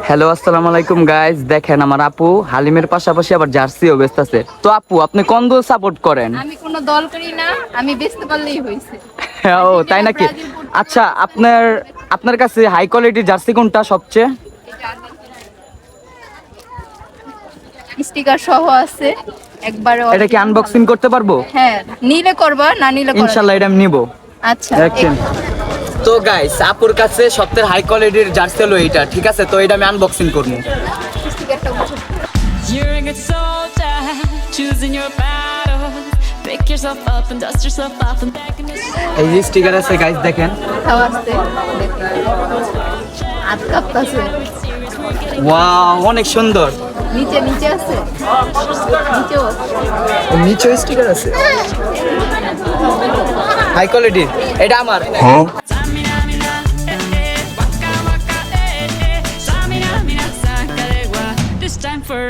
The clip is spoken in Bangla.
হ্যালো, আসসালামু আলাইকুম গাইজ। দেখেন আমার আপু হালিমের পাশাপাশি আবার জার্সিও বেচতেছে। তো আপু, আপনি কোন দল সাপোর্ট করেন? আমি কোনো দল করি না, আমি বেচতে পারলেই হইছে। ও তাই নাকি? ব্রাজিল, আচ্ছা, আপনার আপনার কাছে হাই কোয়ালিটির জার্সি কোনটা সবচেয়ে? স্টিকার সহ আছে একবারে। এটা কি আনবক্সিং করতে পারবো? হ্যাঁ, নিলে করবা, না নিলে করবা। ইনশাআল্লাহ এটা আমি নিব। আচ্ছা, দেখছেন তো গাইস, আপুর কাছে সবচেয়ে হাই কোয়ালিটির জার্সি হলো এইটা, ঠিক আছে? তো এটা আমি আনবক্সিং করব। স্টিকারটা উঠে। You're a good soldier, choosing your battle. Pick yourself up and dust yourself off and back in the এই যে স্টিকার আছে গাইস, দেখেন। কোথাও আসতে হাত কাঁপতাছে। ওয়াও, অনেক সুন্দর। নিচে নিচে আছে, নিচেও আছে। নিচে স্টিকার আছে হাই কোয়ালিটির। এটা আমার। This time for